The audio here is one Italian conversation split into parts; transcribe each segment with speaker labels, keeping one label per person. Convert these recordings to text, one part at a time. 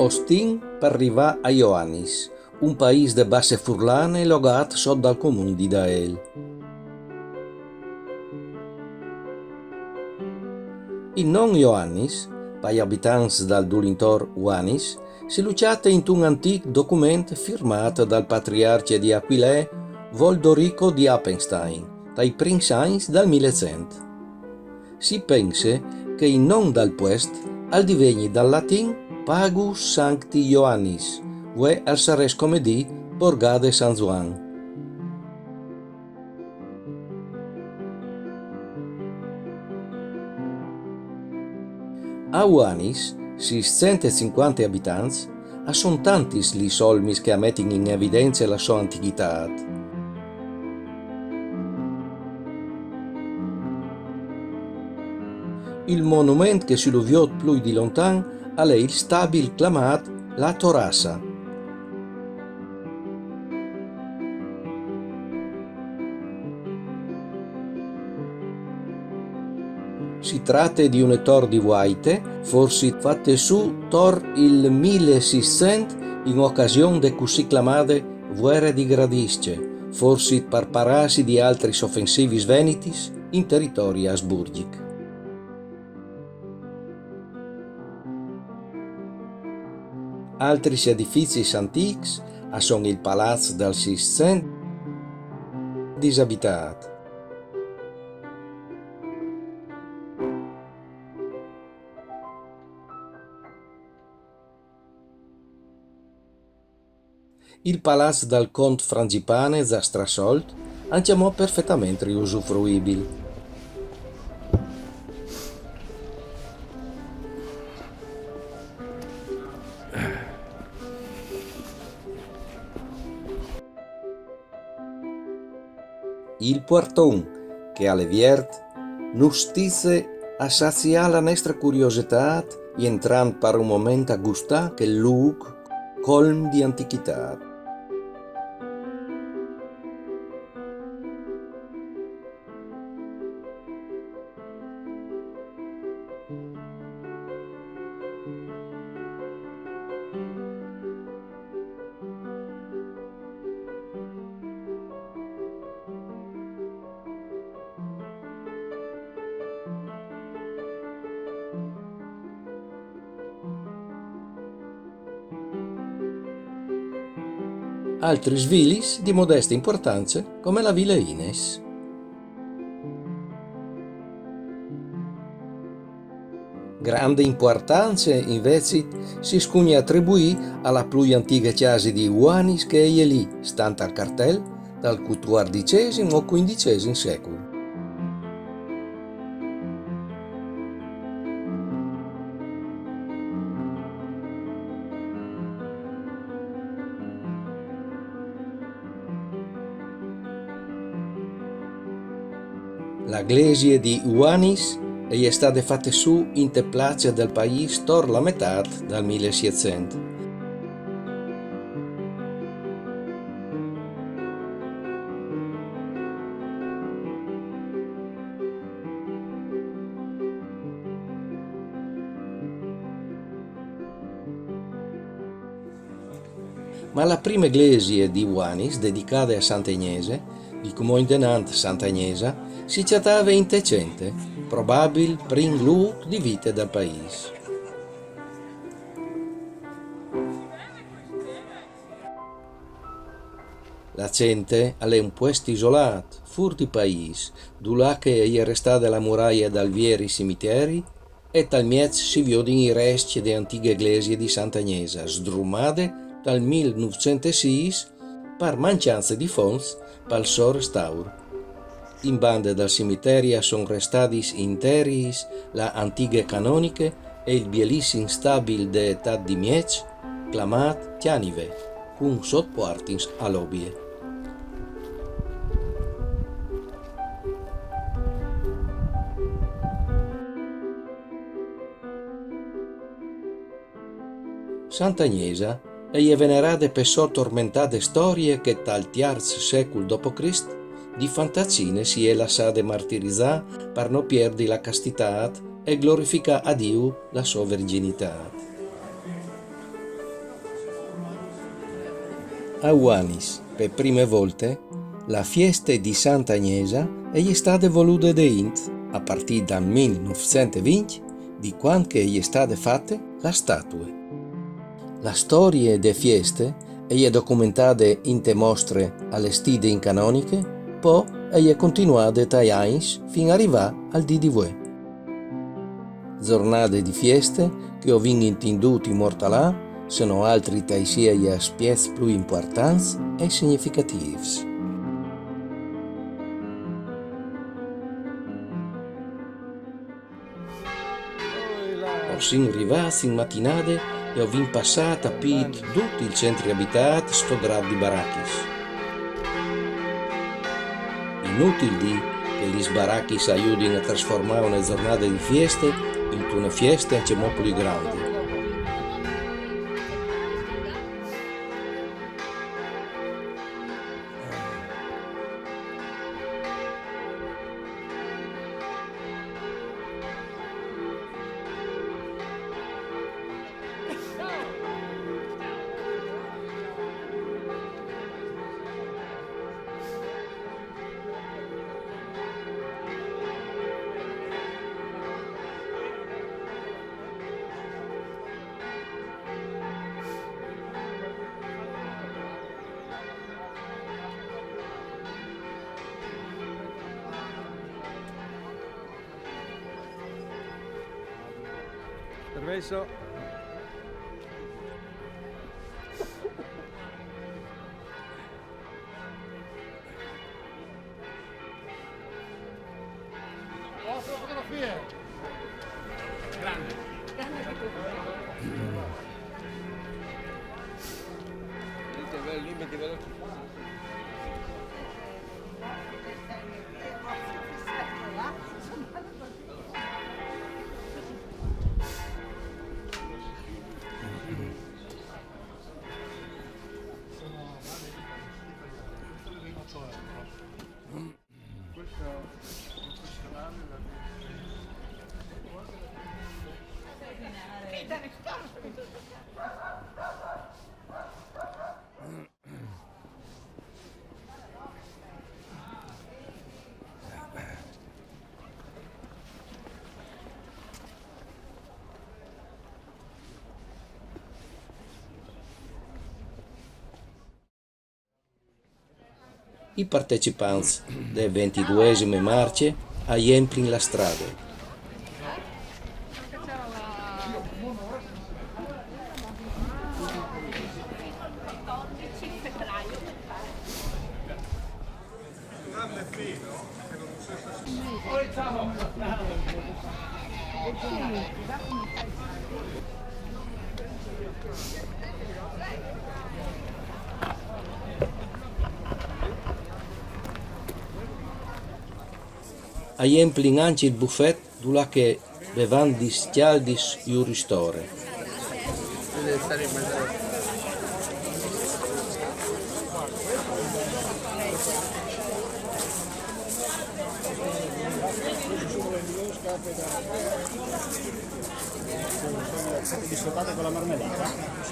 Speaker 1: Ostin per arrivare a Ioannis, un paese de basse furlane logat sotto dal comune di Dael. Il nome Ioannis, per gli abitanti dal Dulintor Uanis, si luciate in un antico documento firmato dal patriarca di Aquilea Voldorico di Appenstein, dai primi anni del 1100. Si pensa che il nome del posto al diveni dal latino Pagus Sancti Ioannis, ue al sares come di Borgade San Juan. A Ioannis, 650 abitanti, sono tanti gli solmis che mettono in evidenza la sua antichità. Il monumento che si lo vede più di lontano è il stabile chiamato La Torassa. Si tratta di una torre di Waite, forse fatta su tor il 1600 in occasione de così chiamate guerre di Gradisce, forse per pararsi di altri offensivi svenitis in territorio asburgico. Altri edifici antichi sono il palazzo del 600 disabitato. Il palazzo del conte Frangipane Zastrasolt andiamo perfettamente riusufruibile. Il portone che alle viert nos dice a saziare la nostra curiosità entrando per un momento a gustare che luogo colmo di antichità. Altri svilis di modesta importanza come la Villa Ines. Grande importanza invece si scugna attribuì alla più antica chiesa di Ioannis che è lì, stante al cartel dal XIV o XV secolo. La iglesia di Ioannis è stata fatta su in te place del paese tor la metà del 1700. Ma la prima iglesia di Ioannis, dedicata a Sant'Agnese, il comandante Sant'Agnesa, si trattava in Tecente, probabile prim luogo di vita del paese. La gente è un posto isolato, fuori di paese, dove è restata la muraglia dal vieri cimiteri e tal miez si vedono i resti di antiche iglesie di Sant'Agnesa, sdrumate dal 1906 per mancanza di fondi per il suo restauro. In bande dal cimitero sono restati interi le antiche canoniche e il bellissimo stabile d'età di Miec clamat Tianive, cun sottoartins a lobie. Sant'Agnesa è venerata per so tormentate storie che dal terzo secolo d.C. di fantazzine si è lasciata martirizzare per non perdere la castità e glorifica a Dio la sua verginità. A Uanis, per prime volte, la festa di Sant'Agnesa è stata voluta da Int a partire dal 1920, di quando è stata fatta la statua. La storia delle feste è documentata in te mostre allestite in canoniche, poi è continuata dai anni fino ad arrivare al dì di voi. Giornate di feste che ho vinto mortalà sono altri tra i suoi aspetti più importanti e significativi. Ho sin arrivati in mattinate e ho vin passata per tutti i centri abitati sfoderati di baracchis. Inutile di che gli sbaracchis aiutino a trasformare una giornata di feste in una festa anche molto più grande.
Speaker 2: Permesso. Fotografie. Grande.
Speaker 1: I partecipanti delle 22esime marce riempiono la strada. Riempiono anche il buffet dove che bevande caldi e ristore.
Speaker 2: Biscottate con la marmellata.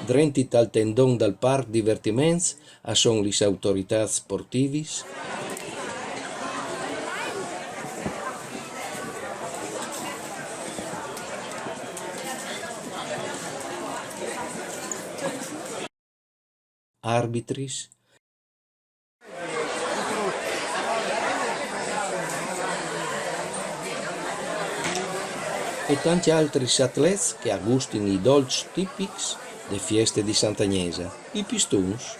Speaker 1: Drenti tal tendon dal parc divertiments a son le autorità sportivis. Arbitris. e tanti altri atleti che gustano i dolci tipici delle feste di Sant'Agnesa, i pistuns.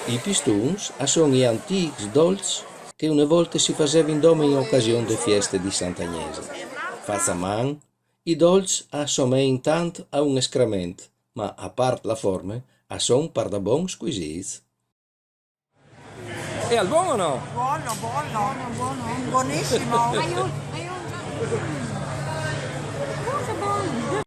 Speaker 1: I pistuns sono gli antichi dolci che una volta si facevano in domo in occasione delle feste di Sant'Agnesa. Fatti a mano, i dolci assomigliano tanto a un escremento, ma a parte la forma, sono per da buon squisiti.
Speaker 2: E al buono o no?
Speaker 3: Buono, buono, buono, buonissimo.
Speaker 4: Aiuto, aiuto. Cosa buono?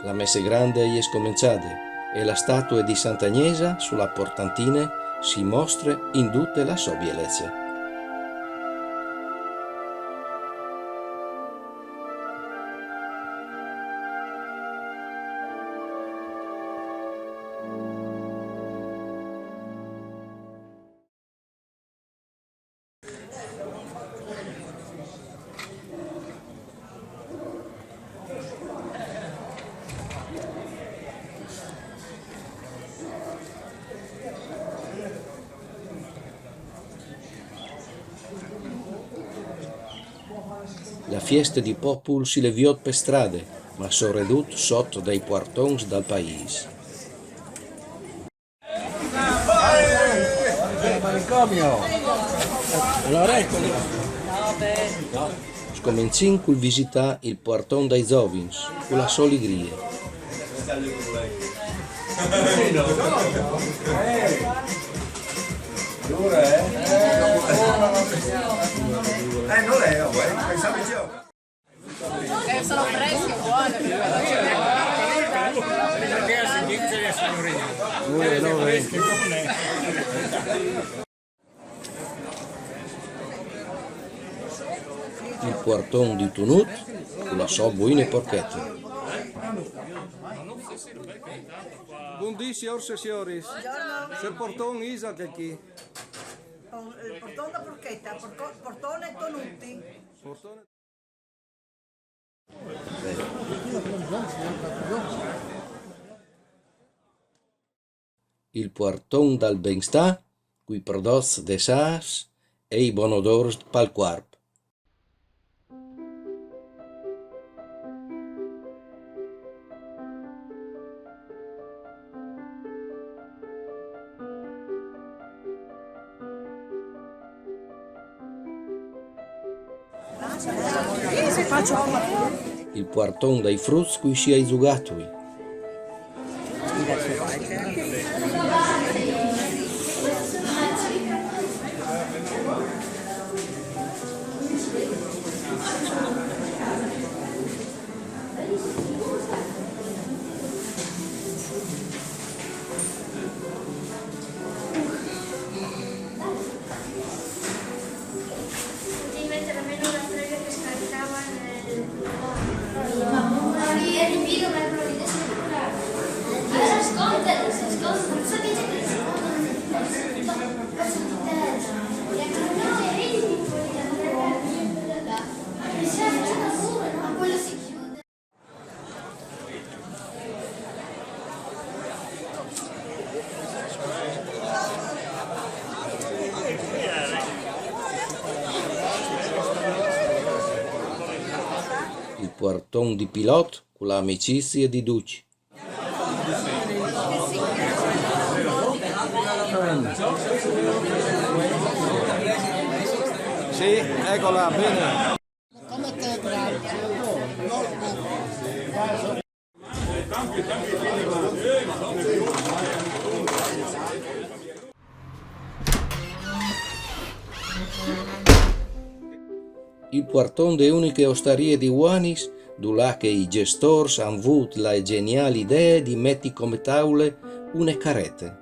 Speaker 1: La messe grande è scominciata e la statua di Sant'Agnesa sulla portantina si mostra in tutta la sua bellezza. La festa di popolo si leviò per strade, ma sono ridotte sotto dai portoni dal paese. Scominciamo col visitare il portone dai Zovins, con la soligria.
Speaker 5: Non è, pensavo io.
Speaker 4: Sono fresche, buone.
Speaker 1: Il portone di Tunut, con la sua buona porchetta.
Speaker 2: Buondissimo, signori. Se portone Isaac aqui.
Speaker 3: Il portone da porchetta, portone Tonutti.
Speaker 2: Portone...
Speaker 1: Il portone dal benestà, cui prodotti de sas e i bonodors pal quarp. Il portone dai frutti cui si è zugato.
Speaker 6: Di mettere almeno la frega che scaricava nel... E riempito per provvedere sicurare. Allora ascolta, si ascolta, non so che c'è che si ma quello si chiude.
Speaker 1: Il portone di Pilot con l'amicizia di Duci.
Speaker 2: Sì, eccola, bene.
Speaker 1: Il portone de uniche osterie di Uanis dove che i gestori hanno avuto la geniale idea di mettere come tavole una carrette.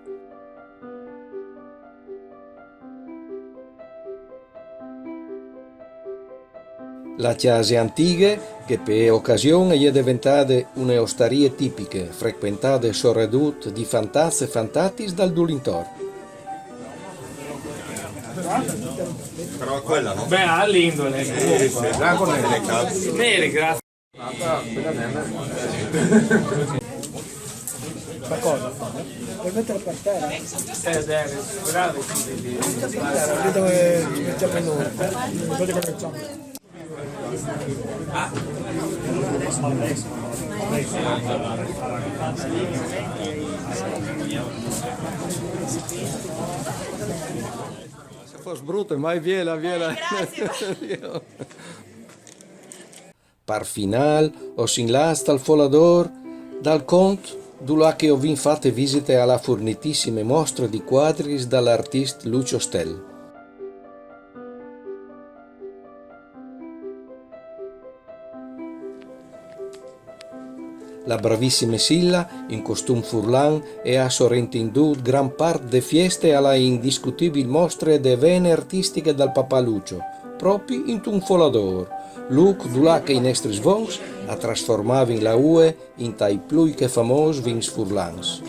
Speaker 1: La casa antica, che per occasione è diventata un'osteria tipica, frequentata soprattutto di fantassi e fantatis dal Dulintor.
Speaker 2: Però quella no?
Speaker 5: Beh, all'indole.
Speaker 2: Bianco nelle calze.
Speaker 5: Neri, grazie.
Speaker 7: Ma cosa? Per mettere per terra?
Speaker 5: Bene, bravi.
Speaker 7: Lì dove ci mettiamo noi. Vedete come facciamo?
Speaker 2: Se fosse brutto, mai viela.
Speaker 1: Par final, ho sin last al Folador, dal conto, dove che ho vin fatte visite alla fornitissime mostre di quadri dall'artista Lucio Stell. La bravissima Silla, in costume furlan, e ha sorrentindut gran parte de fieste alla indiscutibili mostre de vene artistiche dal papà Lucio, proprio in un Folador. Luc dulà che i nostri svons ha trasformato la UE in tai plui che famos vins furlans.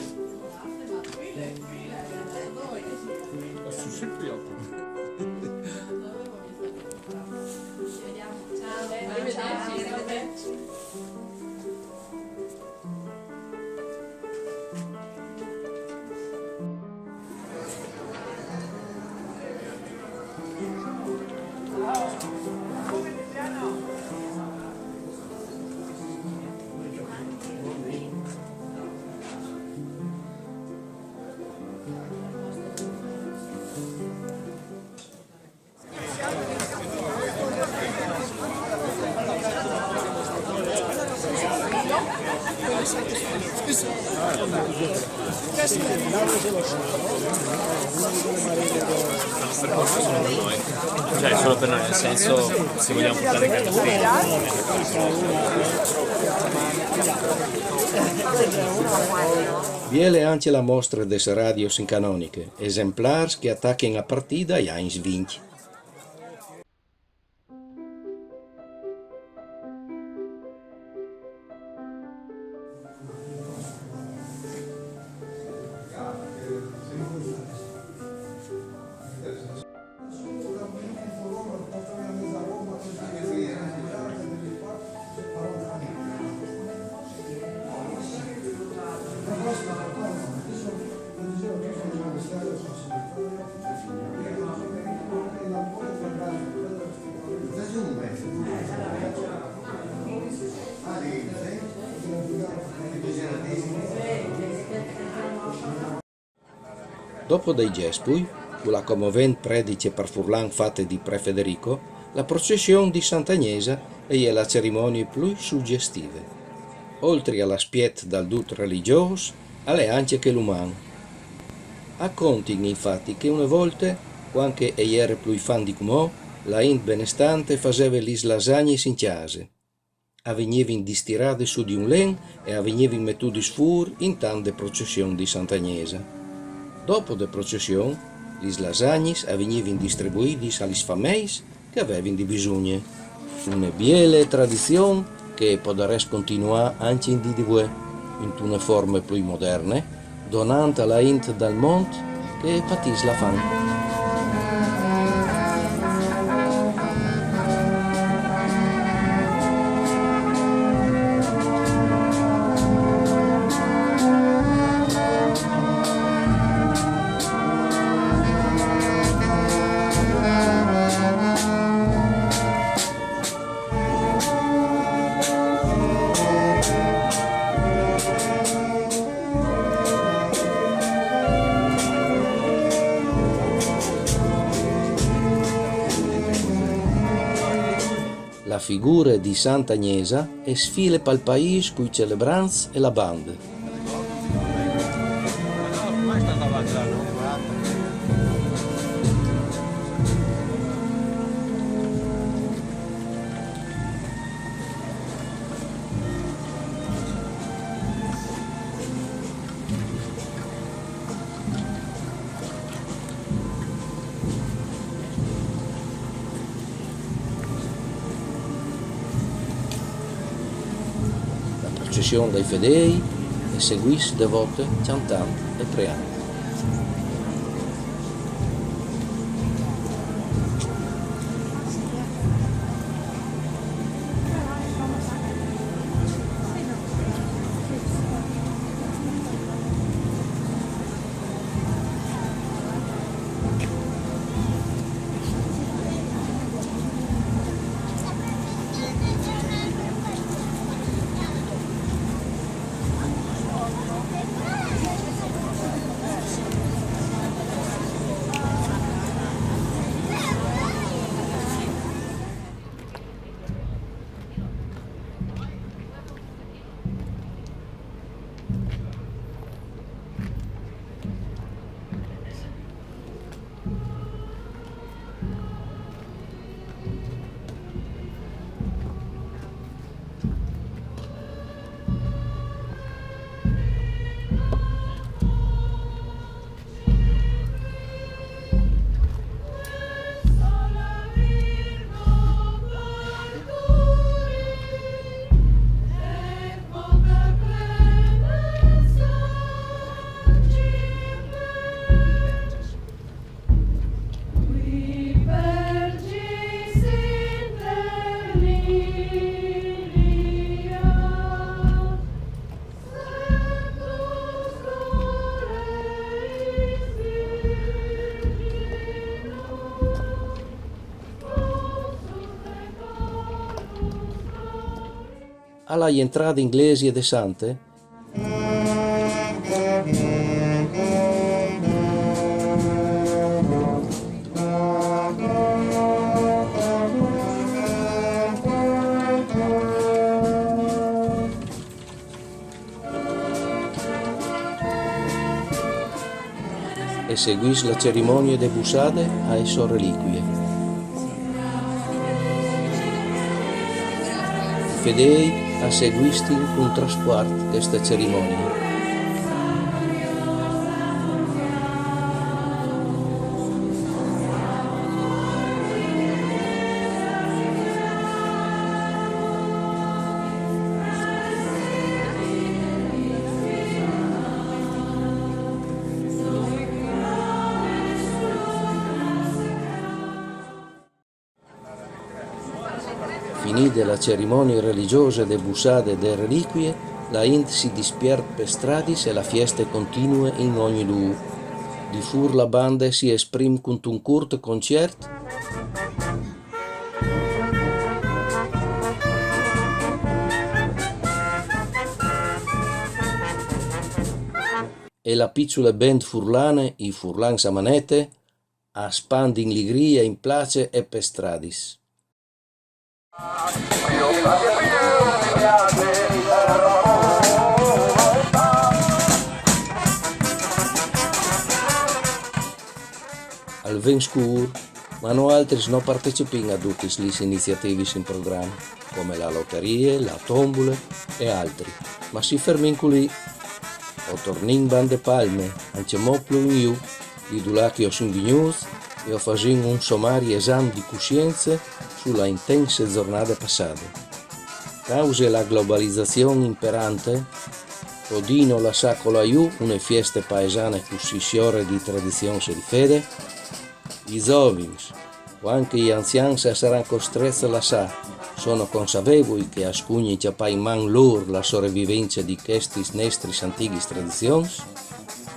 Speaker 5: Cioè, solo per noi, nel senso, se vogliamo portare in cartolina.
Speaker 1: Viele anche la mostra des radios in canoniche, esemplars che attaccano a partita e a vinci. Dopo dei gespui, con la commovente predice per Furlan fatte di Pre Federico, la processione di Sant'Agnesa è la cerimonia più suggestiva. Oltre alla spiet dal dut religioso, alle anche che l'umano. Accontigni infatti che una volta, quando era più fan di Cumò, la int benestante faceva le lasagne in casa. Avveniva distirate su di un len e avveniva mettuti fur in tante processioni di Sant'Agnesa. Dopo la processione, le lasagne venivano distribuite agli fameis che avevano di bisogno. Una bella tradizione che potrà continuare anche in DDW, in una forma più moderna, donando alla int dal mondo che patis la fame. La figura di Sant'Agnesa è sfile pal paese coi celebranti e la banda. processione dai fedei e seguis devote cantando e pregando. Alla entrada inglesi e de sante, e seguis la cerimonia de busade a esso reliquie. Fedei a seguisti un trasport questa cerimonia. Finita la cerimonia religiosa de busade e de reliquie, la int si dispiert per stradis e la fiesta continua in ogni luogo. Di fur la banda si esprim con un curto concert e la piccole band furlane, i furlans a manete, a spandi in ligria, in place e per stradis. Al vent scur, ma no altri non partecipano a tutte le iniziative in programma, come la lotteria, la tombola e altri, ma si fermano lì, o tornano bande palme, anche moplo in giù, di dulacchio in vignoz, e facendo un sommario esame di coscienza sulla intensa giornata passata. Causa la globalizzazione imperante, Odino la sa con la iù una festa paesana così sciore di tradizione e di fede, i giovani o anche gli anziani saranno costretti a lasciare, sono consapevoli che ascuni già pa in man loro la sopravvivenza di queste nostre antiche tradizioni,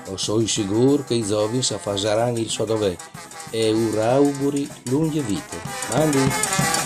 Speaker 1: o sono sicuro che i giovani faranno il suo dovere e ora auguri lunghe vite. Mandi!